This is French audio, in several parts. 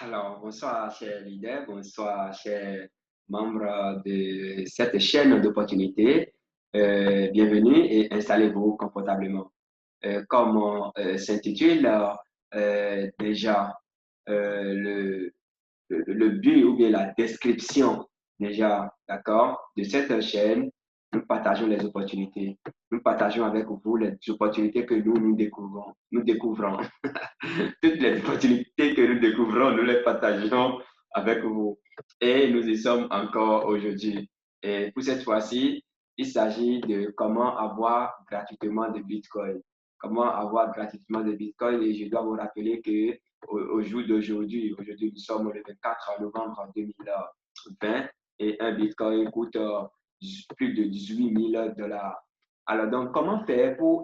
Alors, bonsoir, chers leaders, bonsoir, chers membres de cette chaîne d'opportunités. Bienvenue et installez-vous confortablement. Comme s'intitule déjà le but ou bien la description déjà, d'accord, de cette chaîne, nous partageons les opportunités. Nous partageons avec vous les opportunités que nous découvrons. Nous découvrons. Toutes les opportunités que nous découvrons, nous les partageons avec vous. Et nous y sommes encore aujourd'hui. Et pour cette fois-ci, il s'agit de comment avoir gratuitement de Bitcoin. Comment avoir gratuitement de Bitcoin. Et je dois vous rappeler que au jour d'aujourd'hui, aujourd'hui nous sommes le 24 novembre 2020 et un Bitcoin coûte plus de 18 000 dollars. Alors, donc, comment faire pour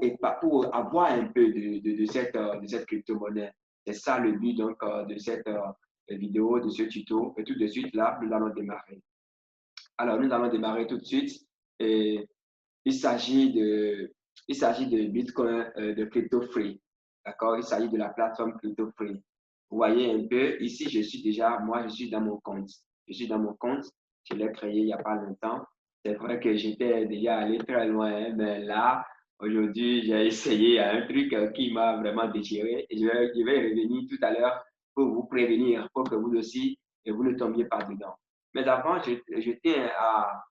avoir un peu de cette crypto-monnaie? C'est ça le but donc, de cette vidéo, de ce tuto. Et tout de suite, là, nous allons démarrer. Alors, nous allons démarrer tout de suite. Et il s'agit de Bitcoin, de crypto free. D'accord? Il s'agit de la plateforme crypto free. Vous voyez un peu, ici, moi, je suis dans mon compte. Je suis dans mon compte. Je l'ai créé il n'y a pas longtemps. C'est vrai que j'étais déjà allé très loin, hein, mais là, aujourd'hui, j'ai essayé un truc qui m'a vraiment déchiré. Et je vais revenir tout à l'heure pour vous prévenir, pour que vous aussi, vous ne tombiez pas dedans. Mais avant, je tiens à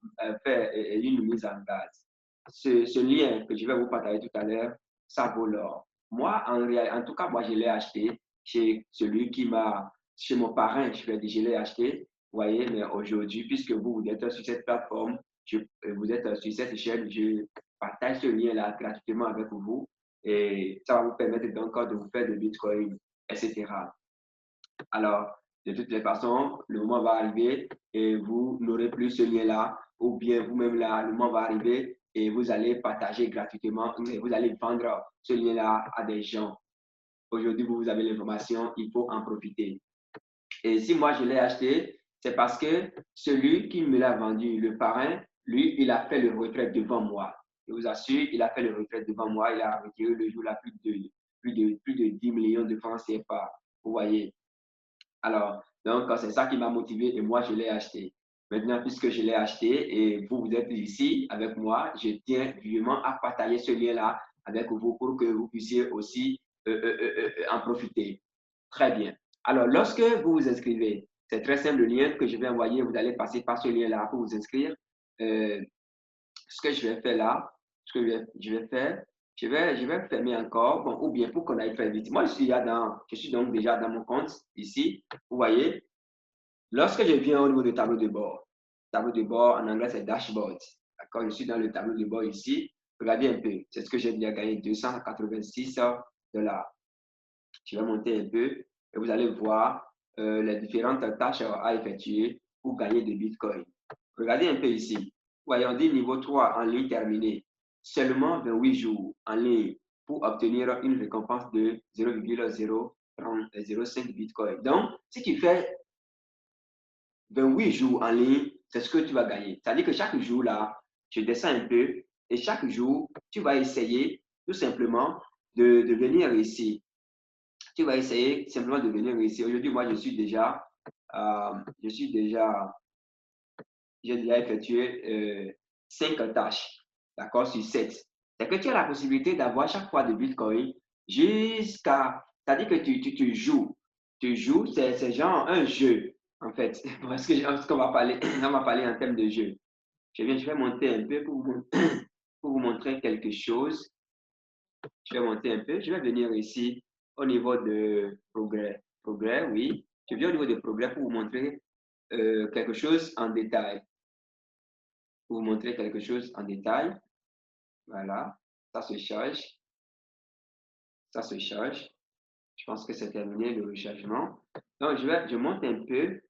faire une mise en base. Ce lien que je vais vous partager tout à l'heure, ça vaut l'or. Moi, en tout cas, moi, je l'ai acheté chez celui qui m'a, chez mon parrain, je l'ai acheté. Vous voyez, mais aujourd'hui, puisque vous êtes sur cette plateforme, vous êtes sur cette chaîne, je partage ce lien-là gratuitement avec vous et ça va vous permettre donc de vous faire de Bitcoin, etc. Alors, de toutes les façons, le moment va arriver et vous n'aurez plus ce lien-là, ou bien vous-même là, le moment va arriver et vous allez partager gratuitement, vous allez vendre ce lien-là à des gens. Aujourd'hui, vous avez l'information, il faut en profiter. Et si moi je l'ai acheté, c'est parce que celui qui me l'a vendu, le parrain, lui, il a fait le retrait devant moi. Je vous assure, il a fait le retrait devant moi. Il a retiré le jour là plus de 10 millions de francs CFA. Vous voyez. Alors, donc, c'est ça qui m'a motivé et moi, je l'ai acheté. Maintenant, puisque je l'ai acheté et vous êtes ici avec moi, je tiens vivement à partager ce lien-là avec vous pour que vous puissiez aussi en profiter. Très bien. Alors, lorsque vous vous inscrivez, c'est très simple, le lien que je vais envoyer, vous allez passer par ce lien-là pour vous inscrire. Euh, Ce que je vais faire là, ce que je vais faire, je vais fermer encore, bon, ou bien pour qu'on aille très vite. Moi, je suis donc déjà dans mon compte ici. Vous voyez, lorsque je viens au niveau du tableau de bord en anglais c'est dashboard. D'accord, je suis dans le tableau de bord ici. Regardez un peu, c'est ce que j'ai déjà gagné, 286 dollars. Je vais monter un peu et vous allez voir les différentes tâches à effectuer pour gagner des bitcoins. Regardez un peu ici. Vous voyez, on dit niveau 3 en ligne terminée. Seulement 28 jours en ligne pour obtenir une récompense de 0,005 bitcoin. Donc, si tu fais 28 jours en ligne, c'est ce que tu vas gagner. C'est-à-dire que chaque jour, là, tu descends un peu et chaque jour, tu vas essayer tout simplement de venir ici. Tu vas essayer simplement de venir ici. Aujourd'hui, moi, j'ai déjà effectué 5 tâches, d'accord, sur 7. C'est que tu as la possibilité d'avoir chaque fois de Bitcoin jusqu'à, c'est-à-dire que tu joues, c'est genre un jeu, en fait, parce qu'on va parler, on va parler en termes de jeu. Je vais monter un peu pour vous montrer quelque chose. Je vais monter un peu. Je vais venir ici au niveau de progrès. Progrès, oui. Je viens au niveau de progrès pour vous montrer quelque chose en détail. Pour vous montrer quelque chose en détail. Voilà. Ça se charge. Ça se charge. Je pense que c'est terminé le rechargement. Donc, je monte un peu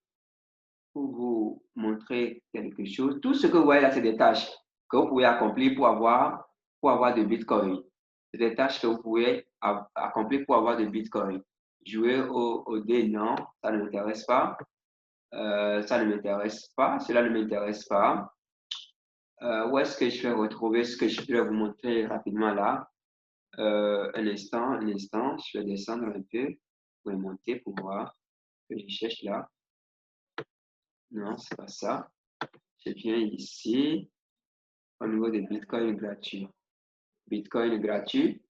pour vous montrer quelque chose. Tout ce que vous voyez là, c'est des tâches que vous pouvez accomplir pour avoir de Bitcoin. C'est des tâches que vous pouvez accomplir pour avoir de Bitcoin. Jouer au dé, non, ça ne m'intéresse pas. Ça ne m'intéresse pas. Cela ne m'intéresse pas. Où est-ce que je vais retrouver ce que je vais vous montrer rapidement là? Un instant. Je vais descendre un peu pour monter pour voir que je cherche là. Non, c'est pas ça. Je viens ici au niveau des bitcoins gratuits. Bitcoin gratuit.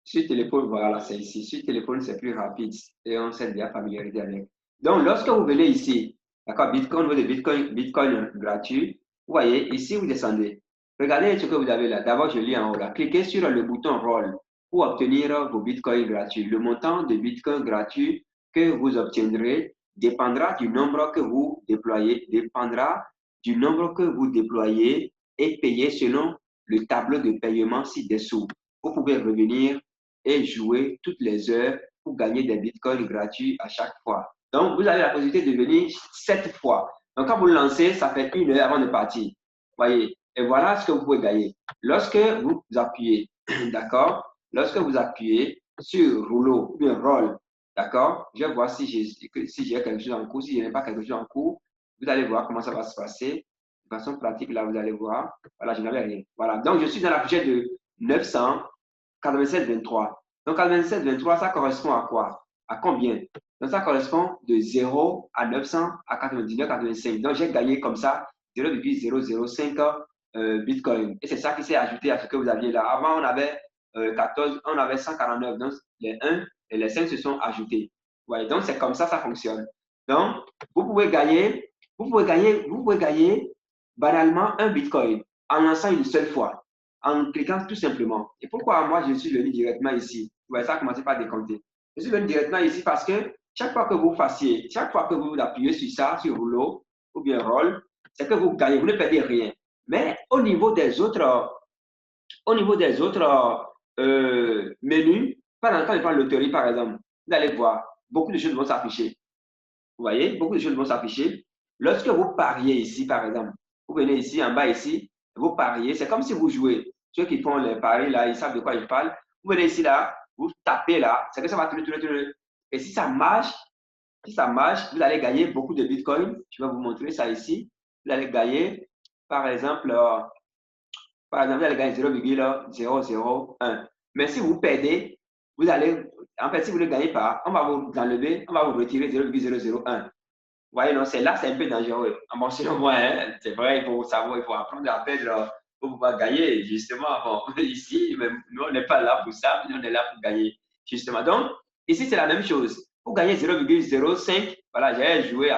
Sur téléphone, voilà, c'est ici. Sur téléphone, c'est plus rapide et on s'est déjà familiarisé avec. Donc, lorsque vous venez ici, d'accord, Bitcoin, vous avez Bitcoin gratuit, vous voyez, ici, vous descendez. Regardez ce que vous avez là. D'abord, je lis en haut là. Cliquez sur le bouton Roll pour obtenir vos Bitcoins gratuits. Le montant de Bitcoin gratuit que vous obtiendrez dépendra du nombre que vous déployez, et payez selon le tableau de paiement ci-dessous. Vous pouvez revenir et jouer toutes les heures pour gagner des bitcoins gratuits à chaque fois. Donc, vous avez la possibilité de venir 7 fois. Donc, quand vous lancez, ça fait 1 heure avant de partir. Voyez, et voilà ce que vous pouvez gagner. Lorsque vous appuyez, d'accord, lorsque vous appuyez sur rouleau ou bien roll, d'accord, je vais voir si j'ai quelque chose en cours. Si je n'ai pas quelque chose en cours, vous allez voir comment ça va se passer. De façon pratique, là, vous allez voir. Voilà, je n'avais rien. Voilà, donc je suis dans la fourchette de 987,23. Donc, 87,23, ça correspond à quoi? À combien? Donc, ça correspond de 0 à 900 à 99,85. Donc, j'ai gagné comme ça 0,005 Bitcoin. Et c'est ça qui s'est ajouté à ce que vous aviez là. Avant, on avait 14, on avait 149. Donc, les 1 et les 5 se sont ajoutés. Ouais, donc, c'est comme ça fonctionne. Donc, vous pouvez gagner banalement un Bitcoin en lançant une seule fois, en cliquant tout simplement. Et pourquoi moi, je suis venu directement ici? Vous voyez, ça a commencé par décompter. Je suis venu directement ici parce que chaque fois que vous appuyez sur ça, sur rouleau ou bien roll, c'est que vous gagnez, vous ne perdez rien. Mais au niveau des autres menus, pendant quand je prends loterie, par exemple, vous allez voir, beaucoup de choses vont s'afficher. Vous voyez, beaucoup de choses vont s'afficher. Lorsque vous pariez ici, par exemple, vous venez ici, en bas ici, vous pariez, c'est comme si vous jouez. Ceux qui font les paris là, ils savent de quoi je parle. Vous venez ici là, vous tapez là, c'est que ça va tourner. Et si ça marche, vous allez gagner beaucoup de bitcoins. Je vais vous montrer ça ici. Vous allez gagner, par exemple, vous allez gagner 0,001. Mais si vous perdez, vous allez, en fait, si vous ne gagnez pas, on va vous enlever, on va vous retirer 0,001. Vous voyez, non, c'est un peu dangereux. Bon, selon moi, hein, c'est vrai, il faut savoir, il faut apprendre à perdre pour pouvoir gagner, justement. Bon, ici, nous, on n'est pas là pour ça, nous, on est là pour gagner, justement. Donc, ici, c'est la même chose. Pour gagner 0,05, voilà, j'ai joué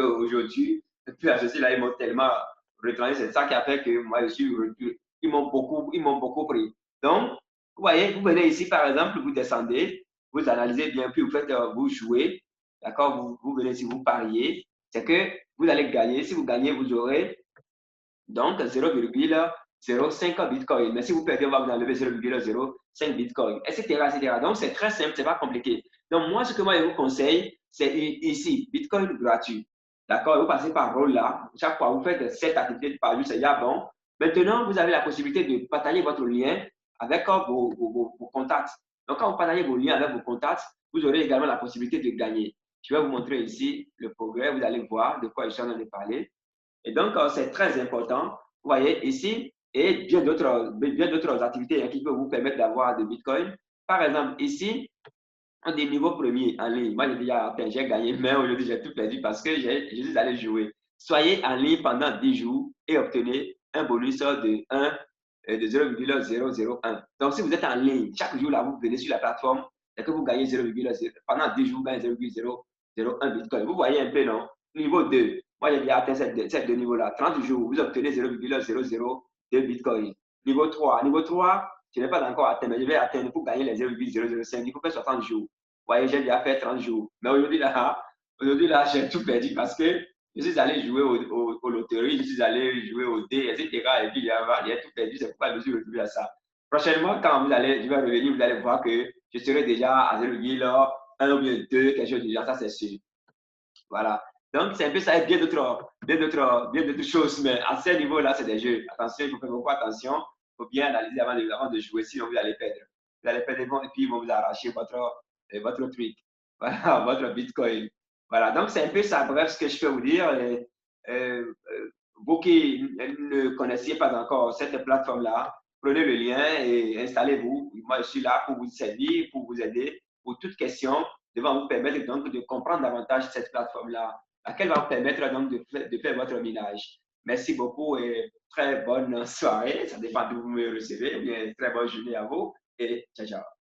aujourd'hui. Et puis, à ceci-là, ils m'ont tellement retranché. C'est ça qui a fait que moi, je suis retourné. Ils m'ont beaucoup pris. Donc, vous voyez, vous venez ici, par exemple, vous descendez, vous analysez bien, puis vous faites, vous jouez. D'accord, vous venez, si vous pariez, c'est que vous allez gagner. Si vous gagnez, vous aurez donc 0,05 Bitcoin. Mais si vous perdez, on va vous enlever 0,05 Bitcoin, etc. Donc, c'est très simple, c'est pas compliqué. Donc, moi, ce que moi, je vous conseille, c'est ici, Bitcoin gratuit. D'accord, vous passez par rôle là. Chaque fois, vous faites 7 activités par jour, c'est déjà bon. Maintenant, vous avez la possibilité de partager votre lien avec vos contacts. Donc, quand vous partagez vos liens avec vos contacts, vous aurez également la possibilité de gagner. Je vais vous montrer ici le progrès. Vous allez voir de quoi je suis en train de parler. Et donc, c'est très important. Vous voyez ici, et bien d'autres activités qui peuvent vous permettre d'avoir des bitcoins. Par exemple, ici, un des niveaux premiers en ligne. Moi, j'ai déjà atteint, j'ai gagné, mais aujourd'hui, j'ai tout perdu parce que je suis allé jouer. Soyez en ligne pendant 10 jours et obtenez un bonus de 0,001. Donc, si vous êtes en ligne, chaque jour, là, vous venez sur la plateforme, et que vous gagnez 0,0. Pendant 10 jours, vous gagnez 0,001 Bitcoin. Vous voyez un peu, non? Niveau 2. Moi, j'ai déjà atteint ces deux niveaux-là. 30 jours, vous obtenez 0,002 Bitcoin. Niveau 3. Niveau 3, je n'ai pas encore atteint, mais je vais atteindre pour gagner les 0,005. Il faut faire 60 jours. Vous voyez, j'ai déjà fait 30 jours. Mais aujourd'hui, là, j'ai tout perdu parce que je suis allé jouer aux loteries, je suis allé jouer au dés, etc. Et puis, j'ai tout perdu. C'est pourquoi je me suis retrouvé à ça. Prochainement, quand je vais revenir, vous allez voir que je serai déjà à 0,1 ou bien 2, quelque chose du genre. Ça, c'est sûr. Voilà. Donc, c'est un peu ça et bien d'autres choses. Mais à ce niveau-là, c'est des jeux. Attention, il faut faire beaucoup attention. Il faut bien analyser avant de jouer, sinon vous allez perdre. Vous allez perdre et puis ils vont vous arracher votre truc. Voilà, votre Bitcoin. Voilà. Donc, c'est un peu ça. Bref, ce que je peux vous dire. Vous qui ne connaissiez pas encore cette plateforme-là, prenez le lien et installez-vous. Moi, je suis là pour vous servir, pour vous aider, pour toute question va vous permettre donc de comprendre davantage cette plateforme-là, laquelle va vous permettre donc de faire votre minage. Merci beaucoup et très bonne soirée. Ça dépend d'où vous me recevez. Bien, très bonne journée à vous et ciao, ciao.